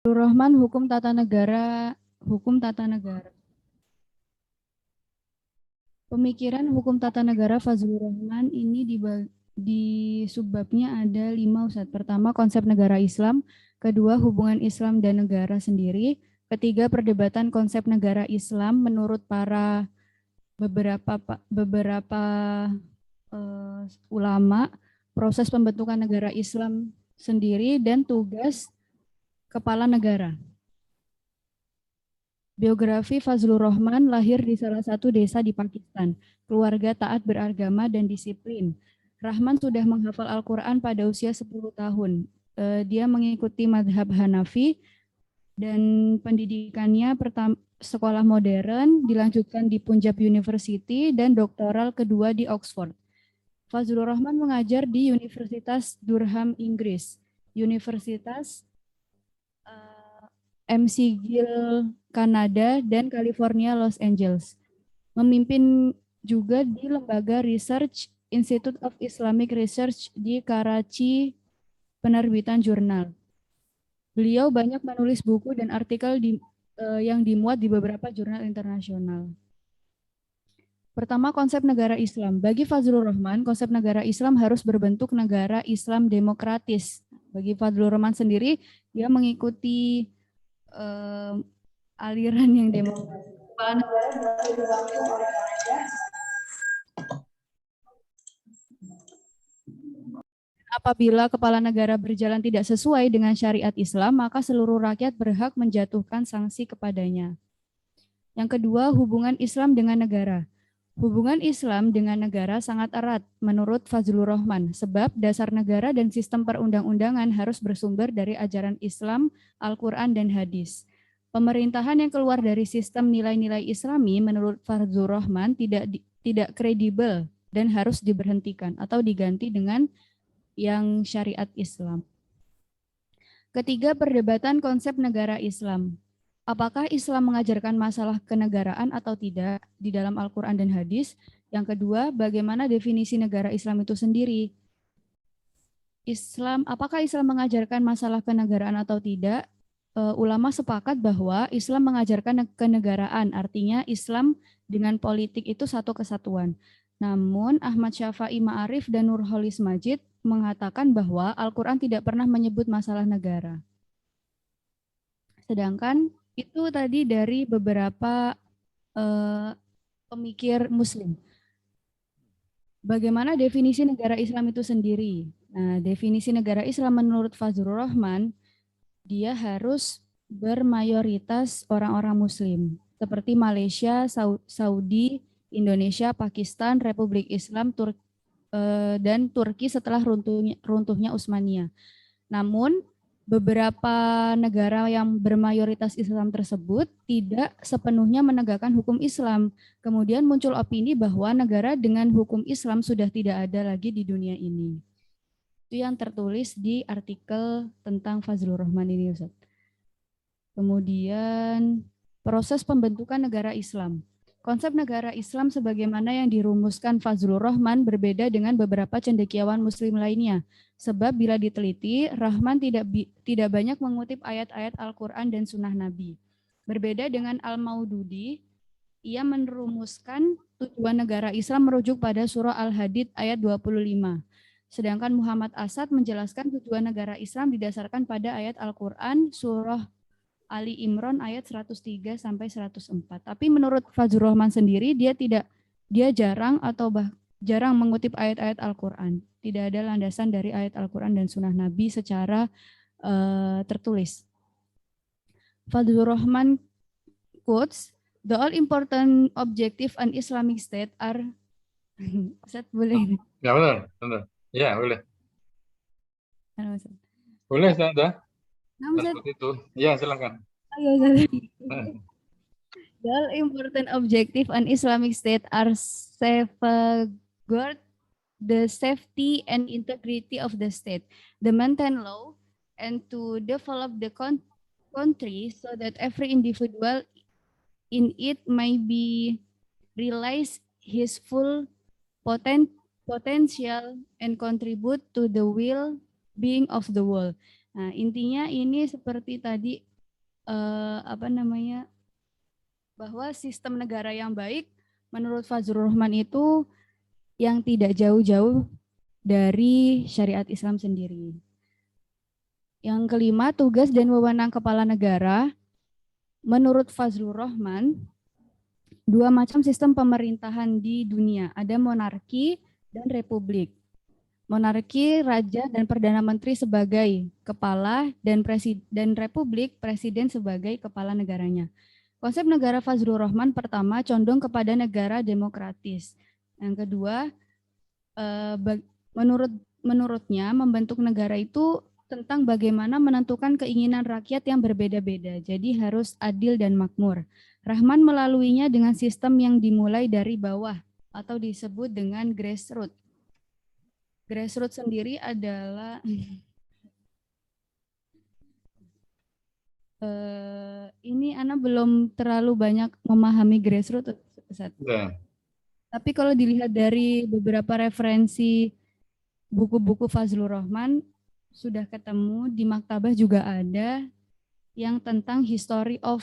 Rahman, hukum tata negara. Pemikiran hukum tata negara Fazlur Rahman ini di subbabnya ada 5, Ustaz. Pertama, konsep negara Islam. Kedua, hubungan Islam dan negara sendiri. Ketiga, perdebatan konsep negara Islam menurut para beberapa ulama, proses pembentukan negara Islam sendiri, dan tugas kepala negara. Biografi Fazlur Rahman lahir di salah satu desa di Pakistan. Keluarga taat beragama dan disiplin. Rahman sudah menghafal Al-Quran pada usia 10 tahun. Dia mengikuti madhab Hanafi dan pendidikannya sekolah modern, dilanjutkan di Punjab University dan doktoral kedua di Oxford. Fazlur Rahman mengajar di Universitas Durham, Inggris, Universitas McGill, Kanada, dan California, Los Angeles. Memimpin juga di lembaga Research Institute of Islamic Research di Karachi, penerbitan jurnal. Beliau banyak menulis buku dan artikel yang dimuat di beberapa jurnal internasional. Pertama, konsep negara Islam. Bagi Fazlur Rahman, konsep negara Islam harus berbentuk negara Islam demokratis. Bagi Fazlur Rahman sendiri, dia mengikuti aliran yang demokratis. Apabila kepala negara berjalan tidak sesuai dengan syariat Islam, maka seluruh rakyat berhak menjatuhkan sanksi kepadanya. Yang kedua, hubungan Islam dengan negara. Hubungan Islam dengan negara sangat erat menurut Fazlur Rahman, sebab dasar negara dan sistem perundang-undangan harus bersumber dari ajaran Islam, Al-Quran, dan hadis. Pemerintahan yang keluar dari sistem nilai-nilai Islami menurut Fazlur Rahman tidak kredibel dan harus diberhentikan atau diganti dengan yang syariat Islam. Ketiga, perdebatan konsep negara Islam. Apakah Islam mengajarkan masalah kenegaraan atau tidak di dalam Al-Quran dan hadis? Yang kedua, bagaimana definisi negara Islam itu sendiri? Apakah Islam mengajarkan masalah kenegaraan atau tidak? Ulama sepakat bahwa Islam mengajarkan kenegaraan, artinya Islam dengan politik itu satu kesatuan. Namun Ahmad Syafi'i Ma'arif dan Nurholis Majid mengatakan bahwa Al-Quran tidak pernah menyebut masalah negara. Sedangkan itu tadi dari beberapa pemikir Muslim. Bagaimana definisi negara Islam itu sendiri? Nah, definisi negara Islam menurut Fazlur Rahman, dia harus bermayoritas orang-orang Muslim, seperti Malaysia, Saudi, Indonesia, Pakistan, Republik Islam, dan Turki setelah runtuhnya Utsmaniyah. Namun, beberapa negara yang bermayoritas Islam tersebut tidak sepenuhnya menegakkan hukum Islam. Kemudian muncul opini bahwa negara dengan hukum Islam sudah tidak ada lagi di dunia ini. Itu yang tertulis di artikel tentang Fazlur Rahman ini, Ustaz. Kemudian proses pembentukan negara Islam. Konsep negara Islam sebagaimana yang dirumuskan Fazlur Rahman berbeda dengan beberapa cendekiawan Muslim lainnya. Sebab bila diteliti, Rahman tidak banyak mengutip ayat-ayat Al-Quran dan Sunnah Nabi. Berbeda dengan Al-Maududi, ia merumuskan tujuan negara Islam merujuk pada surah Al-Hadid ayat 25. Sedangkan Muhammad Asad menjelaskan tujuan negara Islam didasarkan pada ayat Al-Quran surah Ali Imran ayat 103 sampai 104. Tapi menurut Fazlur Rahman sendiri dia jarang jarang mengutip ayat-ayat Al-Quran. Tidak ada landasan dari ayat Al-Quran dan Sunnah Nabi secara tertulis. Fazlur Rahman quotes, the all important objective an Islamic state are Ustaz boleh? Ya benar. Ya boleh. Ustaz. Boleh Ustaz. Nah, Ustaz. Itu. Ya silakan. The all important objective an Islamic state are safeguard the safety and integrity of the state, the maintain law, and to develop the country so that every individual in it may be realize his full potential and contribute to the well-being of the world. Nah, intinya ini seperti tadi apa namanya, bahwa sistem negara yang baik menurut Fazlur Rahman itu yang tidak jauh-jauh dari syariat Islam sendiri. Yang kelima, tugas dan wewenang kepala negara. Menurut Fazlur Rahman, dua macam sistem pemerintahan di dunia, ada monarki dan republik. Monarki, raja dan perdana menteri sebagai kepala dan republik, presiden sebagai kepala negaranya. Konsep negara Fazlur Rahman pertama condong kepada negara demokratis. Yang kedua, menurutnya membentuk negara itu tentang bagaimana menentukan keinginan rakyat yang berbeda-beda. Jadi harus adil dan makmur. Rahman melaluinya dengan sistem yang dimulai dari bawah atau disebut dengan grassroots. Grassroots sendiri adalah ini Ana belum terlalu banyak memahami grassroots, Ustaz. Ya. Tapi kalau dilihat dari beberapa referensi buku-buku Fazlur Rahman, sudah ketemu di maktabah juga ada yang tentang history of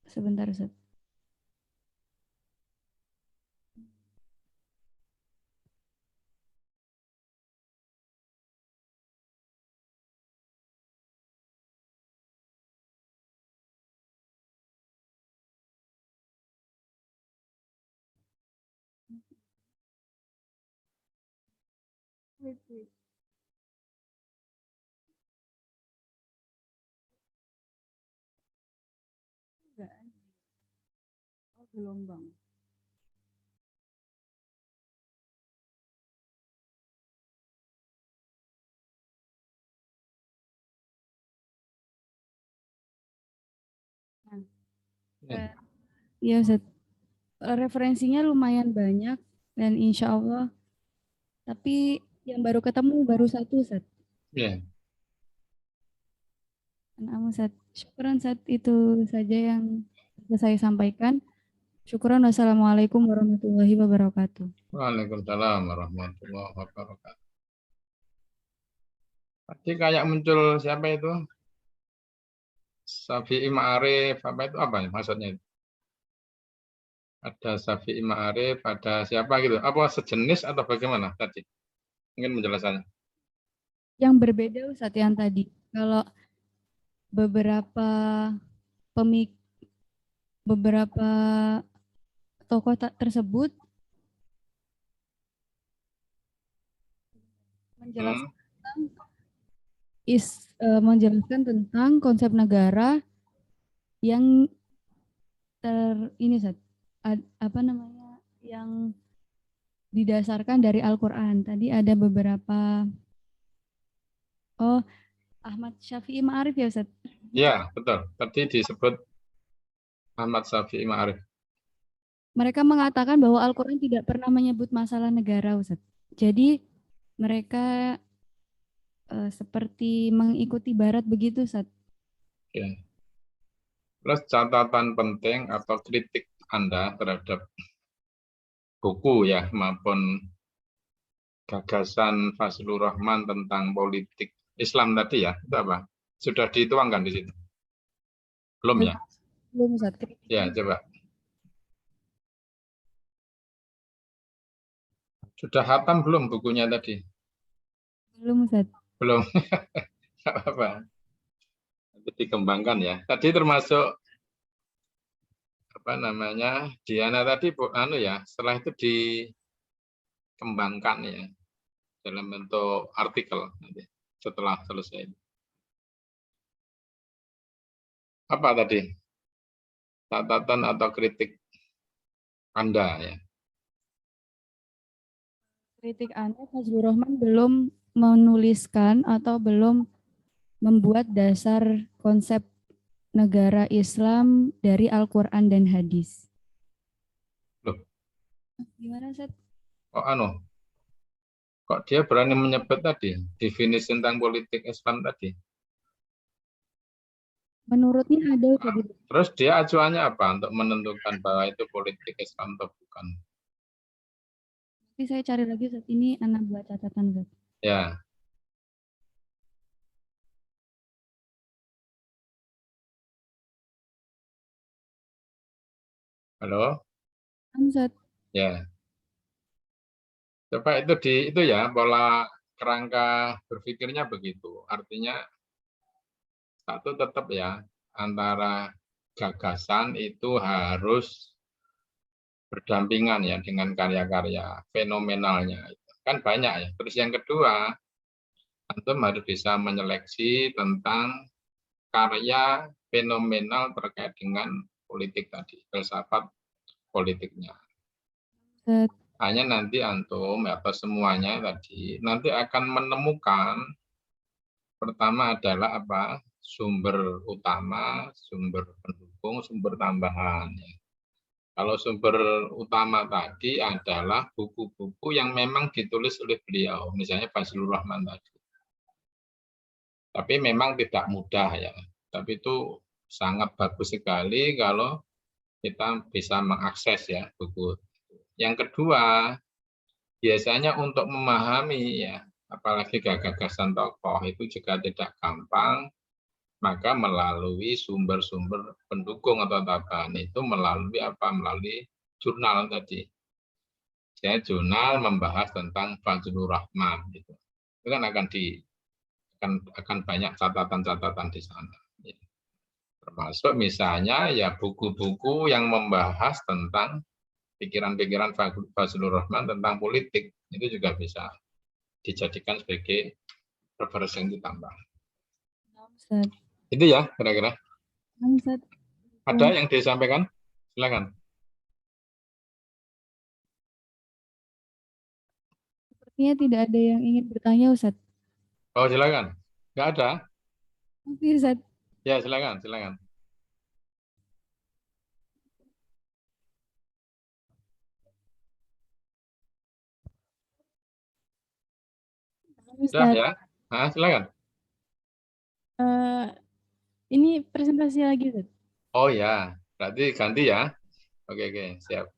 sebentar Ustaz. Oh, gelombang. Ya. Iya, Ustaz. Referensinya lumayan banyak dan insya Allah. Tapi yang baru ketemu baru satu, Ustaz. Ya. Namun, Ustaz. Syukuran, Ustaz. Itu saja yang bisa saya sampaikan. Syukuran. Wassalamualaikum warahmatullahi wabarakatuh. Waalaikumsalam warahmatullahi wabarakatuh. Tadi kayak muncul siapa itu? Syafi'i Ma'arif, apa itu apa ya maksudnya? Ada Syafi'i Ma'arif, ada siapa gitu? Apa sejenis atau bagaimana tadi? Mungkin penjelasannya. Yang berbeda, Ustaz, yang tadi. Kalau beberapa pemik beberapa tokoh tersebut menjelaskan menjelaskan tentang konsep negara yang ini Ustaz, apa namanya, yang didasarkan dari Al-Qur'an. Tadi ada beberapa Ahmad Syafi'i Ma'arif ya Ustaz. Ya, betul. Tadi disebut Ahmad Syafi'i Ma'arif. Mereka mengatakan bahwa Al-Qur'an tidak pernah menyebut masalah negara, Ustaz. Jadi mereka seperti mengikuti barat begitu, Ustaz. Ya. Plus catatan penting atau kritik Anda terhadap buku ya maupun gagasan Fazlur Rahman tentang politik Islam tadi ya, itu apa? Sudah dituangkan di situ? Belum ya? Belum, Ustaz. Ya, coba. Sudah hatam belum bukunya tadi? Belum, Ustaz. Belum. Nggak apa-apa. Nanti dikembangkan ya. Tadi termasuk apa namanya? Diana tadi anu ya, setelah itu dikembangkan ya dalam bentuk artikel nanti setelah selesai. Apa tadi? Catatan atau kritik Anda ya? Kritik Anda, Fazlur Rahman belum menuliskan atau belum membuat dasar konsep negara Islam dari Al-Quran dan hadis. Loh. Gimana, Ustaz? Kok anu? Kok dia berani menyebut tadi definisi tentang politik Islam tadi? Menurutnya ada, Ustaz. Terus dia acuannya apa untuk menentukan bahwa itu politik Islam atau bukan? Tapi saya cari lagi saat ini anak buat catatan, Ustaz. Ya. Halo, Ustaz. ya. Coba itu ya pola kerangka berpikirnya begitu. Artinya satu tetap ya antara gagasan itu harus berdampingan ya dengan karya-karya fenomenalnya. Kan banyak ya. Terus yang kedua, antum harus bisa menyeleksi tentang karya fenomenal terkait dengan politik tadi, filsafat politiknya. Ustaz. Hanya nanti antum atau semuanya tadi nanti akan menemukan pertama adalah apa? Sumber utama, sumber pendukung, sumber tambahan. Kalau sumber utama tadi adalah buku-buku yang memang ditulis oleh beliau, misalnya Fazlur Rahman tadi. Tapi memang tidak mudah ya. Tapi itu sangat bagus sekali kalau kita bisa mengakses ya buku. Yang kedua, biasanya untuk memahami ya, apalagi gagasan tokoh itu juga tidak gampang, maka melalui sumber-sumber pendukung atau tambahan itu melalui apa? Melalui jurnal tadi. Saya jurnal membahas tentang Fazlur Rahman gitu. Itu kan akan banyak catatan-catatan di sana. Termasuk misalnya ya buku-buku yang membahas tentang pikiran-pikiran Fazlur Rahman tentang politik itu juga bisa dijadikan sebagai referensi ditambah. Ustaz. Itu ya kira-kira. Ustaz. Ada yang disampaikan? Silakan. Sepertinya tidak ada yang ingin bertanya, Ustaz. Oh silakan. Nggak ada? Oke, Ustaz. Ya silakan, silakan. Sudah Ustaz. ya. Nah, silakan. Ini presentasi lagi, Ustaz. Oh ya, berarti ganti ya. Oke, siap.